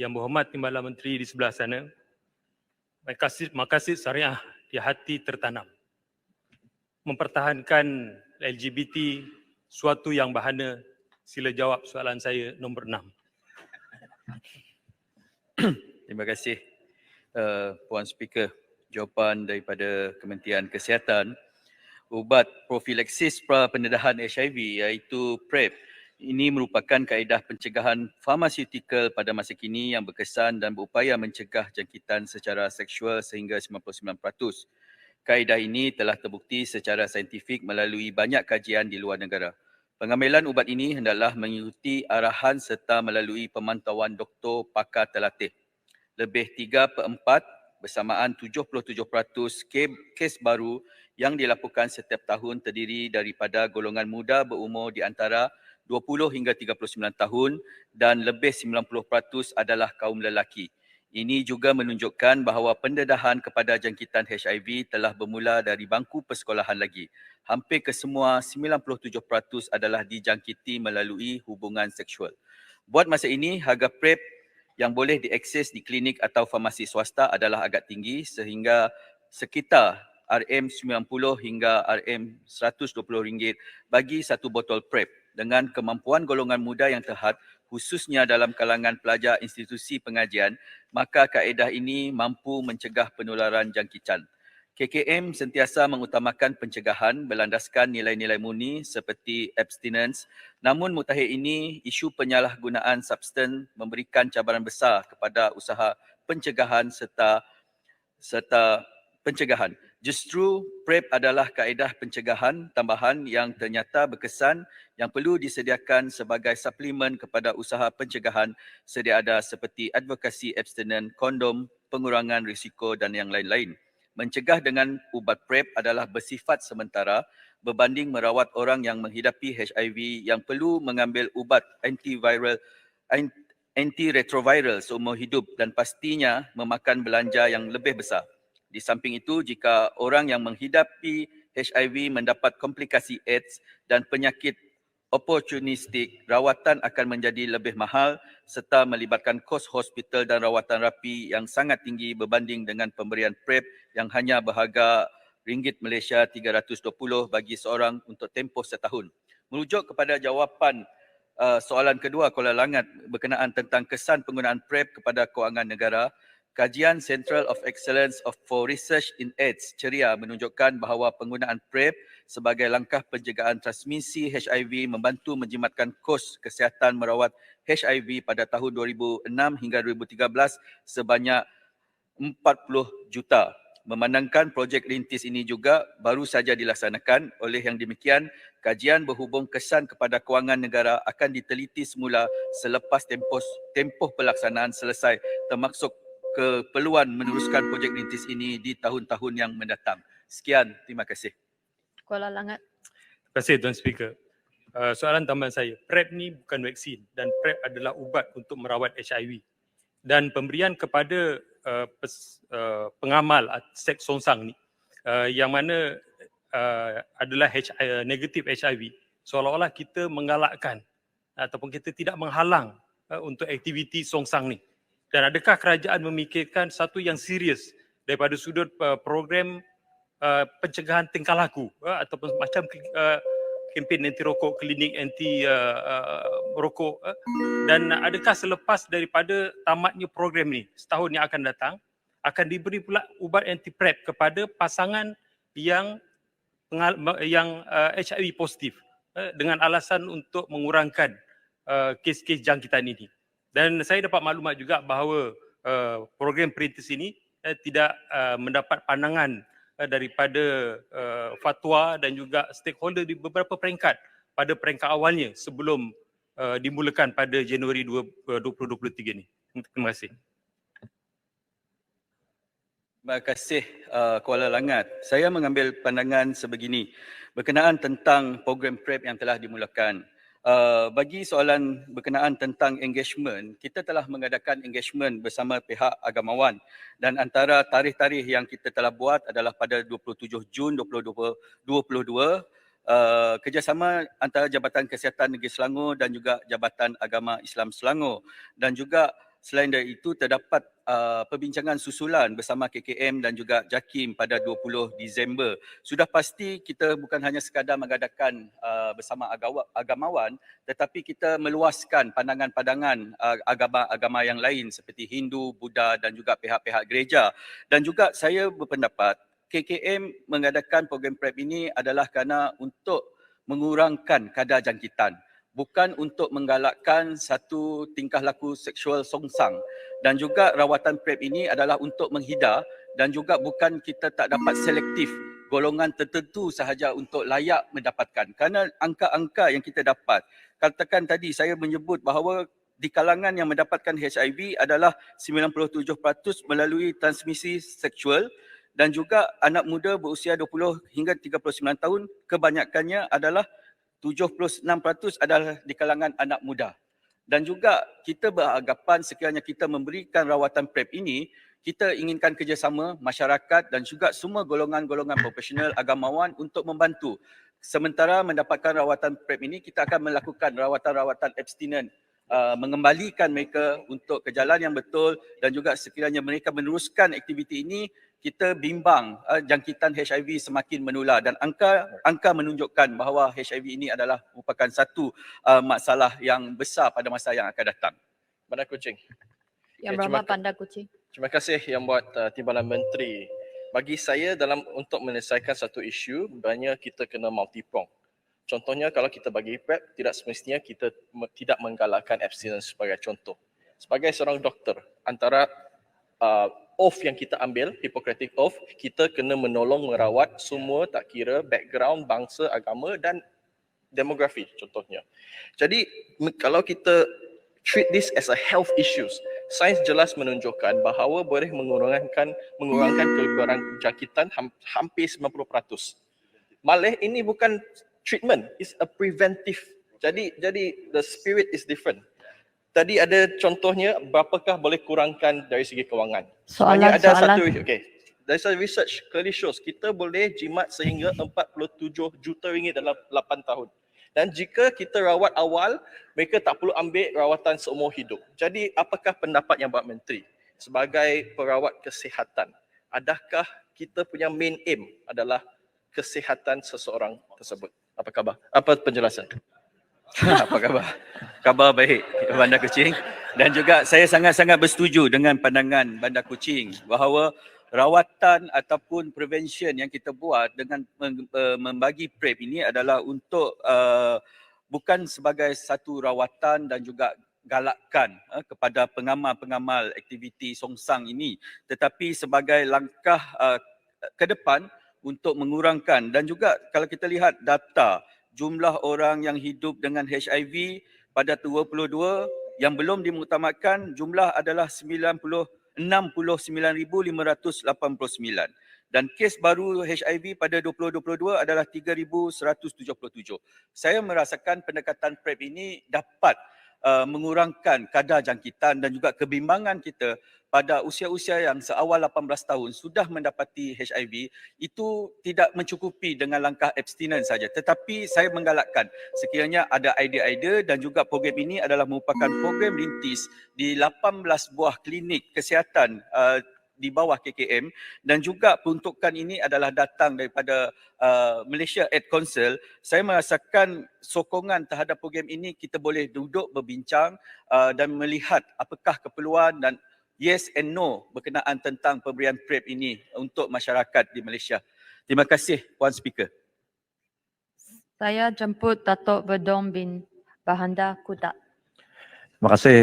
Yang Berhormat Timbalan Menteri di sebelah sana, makasih syariah di hati tertanam. Mempertahankan LGBT suatu yang bahana. Sila jawab soalan saya nombor 6. Terima kasih Puan Speaker. Jawapan daripada Kementerian Kesihatan, ubat profilaksis pra-pendedahan HIV iaitu PrEP ini merupakan kaedah pencegahan farmaseutical pada masa kini yang berkesan dan berupaya mencegah jangkitan secara seksual sehingga 99%. Kaedah ini telah terbukti secara saintifik melalui banyak kajian di luar negara. Pengambilan ubat ini hendaklah mengikuti arahan serta melalui pemantauan doktor pakar terlatih. Lebih 3/4 bersamaan 77% kes baru yang dilaporkan setiap tahun terdiri daripada golongan muda berumur di antara 20 hingga 39 tahun dan lebih 90% adalah kaum lelaki. Ini juga menunjukkan bahawa pendedahan kepada jangkitan HIV telah bermula dari bangku persekolahan lagi. Hampir kesemua 97% adalah dijangkiti melalui hubungan seksual. Buat masa ini, harga PrEP yang boleh diakses di klinik atau farmasi swasta adalah agak tinggi sehingga sekitar RM90 hingga RM120 bagi satu botol PrEP. Dengan kemampuan golongan muda yang terhad, khususnya dalam kalangan pelajar institusi pengajian, maka kaedah ini mampu mencegah penularan jangkitan. KKM sentiasa mengutamakan pencegahan berlandaskan nilai-nilai murni seperti abstinence. Namun mutakhir ini, isu penyalahgunaan substan memberikan cabaran besar kepada usaha pencegahan serta pencegahan. Justru PrEP adalah kaedah pencegahan tambahan yang ternyata berkesan yang perlu disediakan sebagai suplemen kepada usaha pencegahan sedia ada seperti advokasi abstinen, kondom, pengurangan risiko dan yang lain-lain. Mencegah dengan ubat PrEP adalah bersifat sementara berbanding merawat orang yang menghidapi HIV yang perlu mengambil ubat antiretroviral seumur hidup dan pastinya memakan belanja yang lebih besar. Di samping itu, jika orang yang menghidapi HIV mendapat komplikasi AIDS dan penyakit oportunistik, rawatan akan menjadi lebih mahal serta melibatkan kos hospital dan rawatan rapi yang sangat tinggi berbanding dengan pemberian PrEP yang hanya berharga ringgit Malaysia 320 bagi seorang untuk tempoh setahun. Merujuk kepada jawapan soalan kedua Kuala Langat berkenaan tentang kesan penggunaan PrEP kepada kewangan negara, kajian Central of Excellence for Research in AIDS ceria menunjukkan bahawa penggunaan PrEP sebagai langkah pencegahan transmisi HIV membantu menjimatkan kos kesihatan merawat HIV pada tahun 2006 hingga 2013 sebanyak 40 juta. Memandangkan projek rintis ini juga baru saja dilaksanakan, oleh yang demikian, kajian berhubung kesan kepada kewangan negara akan diteliti semula selepas tempoh pelaksanaan selesai, termasuk keperluan meneruskan projek rintis ini di tahun-tahun yang mendatang. Sekian, terima kasih. Kuala Langat. Terima kasih Tuan Speaker. Soalan tambahan saya, PrEP ni bukan vaksin dan PrEP adalah ubat untuk merawat HIV. Dan pemberian kepada pengamal seks songsang ni yang mana adalah negatif HIV, seolah-olah kita menggalakkan ataupun kita tidak menghalang untuk aktiviti songsang ni. Dan adakah kerajaan memikirkan satu yang serius daripada sudut program pencegahan tingkah laku ataupun macam kempen anti rokok, klinik anti rokok, dan adakah selepas daripada tamatnya program ni setahun yang akan datang akan diberi pula ubat anti PrEP kepada pasangan yang HIV positif dengan alasan untuk mengurangkan kes-kes jangkitan ini. Dan saya dapat maklumat juga bahawa program perintis ini tidak mendapat pandangan daripada fatwa dan juga stakeholder di beberapa peringkat pada peringkat awalnya sebelum dimulakan pada Januari 2023 ini. Terima kasih. Terima kasih Kuala Langat. Saya mengambil pandangan sebegini berkenaan tentang program PrEP yang telah dimulakan. Bagi soalan berkenaan tentang engagement, kita telah mengadakan engagement bersama pihak agamawan dan antara tarikh-tarikh yang kita telah buat adalah pada 27 Jun 2022, kerjasama antara Jabatan Kesihatan Negeri Selangor dan juga Jabatan Agama Islam Selangor dan juga Selain dari itu, terdapat perbincangan susulan bersama KKM dan juga JAKIM pada 20 Disember. Sudah pasti kita bukan hanya sekadar mengadakan bersama agamawan, tetapi kita meluaskan pandangan-pandangan agama-agama yang lain seperti Hindu, Buddha dan juga pihak-pihak gereja. Dan juga saya berpendapat KKM mengadakan program PrEP ini adalah kerana untuk mengurangkan kadar jangkitan, bukan untuk menggalakkan satu tingkah laku seksual songsang. Dan juga rawatan PrEP ini adalah untuk menghidar dan juga bukan kita tak dapat selektif golongan tertentu sahaja untuk layak mendapatkan. Kerana angka-angka yang kita dapat, katakan tadi saya menyebut bahawa di kalangan yang mendapatkan HIV adalah 97% melalui transmisi seksual dan juga anak muda berusia 20 hingga 39 tahun kebanyakannya adalah 76% adalah di kalangan anak muda. Dan juga kita beranggapan sekiranya kita memberikan rawatan PrEP ini, kita inginkan kerjasama masyarakat dan juga semua golongan-golongan profesional agamawan untuk membantu. Sementara mendapatkan rawatan PrEP ini, kita akan melakukan rawatan-rawatan abstinen, mengembalikan mereka untuk ke jalan yang betul dan juga sekiranya mereka meneruskan aktiviti ini, kita bimbang jangkitan HIV semakin menular dan angka menunjukkan bahawa HIV ini adalah merupakan satu masalah yang besar pada masa yang akan datang. Bandar Kuching. Yang Okey, Berhormat Bandar Kuching. Terima kasih Yang Buat Timbalan Menteri. Bagi saya untuk menyelesaikan satu isu, sebenarnya kita kena multi-prong. Contohnya kalau kita bagi PrEP, tidak semestinya kita tidak menggalakkan abstinence sebagai contoh. Sebagai seorang doktor, antara oath yang kita ambil, Hippocratic Oath, kita kena menolong merawat semua tak kira background, bangsa, agama dan demografi contohnya. Jadi kalau kita treat this as a health issues, sains jelas menunjukkan bahawa boleh mengurangkan kelebihan jangkitan hampir 90%. Malah ini bukan treatment, it's a preventive. Jadi the spirit is different. Tadi ada contohnya berapakah boleh kurangkan dari segi kewangan. Sebenarnya ada satu, there's a research clearly shows kita boleh jimat sehingga 47 juta ringgit dalam 8 tahun. Dan jika kita rawat awal, mereka tak perlu ambil rawatan seumur hidup. Jadi apakah pendapat Yang Buat Menteri sebagai perawat kesihatan? Adakah kita punya main aim adalah kesihatan seseorang tersebut? Apa khabar? Apa penjelasan? Apa khabar? Khabar baik Bandar Kuching. Dan juga saya sangat-sangat bersetuju dengan pandangan Bandar Kuching bahawa rawatan ataupun prevention yang kita buat dengan membagi PrEP ini adalah untuk bukan sebagai satu rawatan dan juga galakkan kepada pengamal-pengamal aktiviti songsang ini, tetapi sebagai langkah ke depan untuk mengurangkan. Dan juga kalau kita lihat data jumlah orang yang hidup dengan HIV pada 2022 yang belum dimuktamadkan, jumlah adalah 69,589 dan kes baru HIV pada 2022 adalah 3,177. Saya merasakan pendekatan PrEP ini dapat mengurangkan kadar jangkitan dan juga kebimbangan kita pada usia-usia yang seawal 18 tahun sudah mendapati HIV. Itu tidak mencukupi dengan langkah abstinence saja, tetapi saya menggalakkan sekiranya ada idea-idea dan juga program ini adalah merupakan program rintis di 18 buah klinik kesihatan di bawah KKM dan juga peruntukan ini adalah datang daripada Malaysia Aid Council. Saya merasakan sokongan terhadap program ini kita boleh duduk berbincang dan melihat apakah keperluan dan yes and no berkenaan tentang pemberian PrEP ini untuk masyarakat di Malaysia. Terima kasih Puan Speaker. Saya jemput Datuk Verdong bin Bahanda Kudat. Terima kasih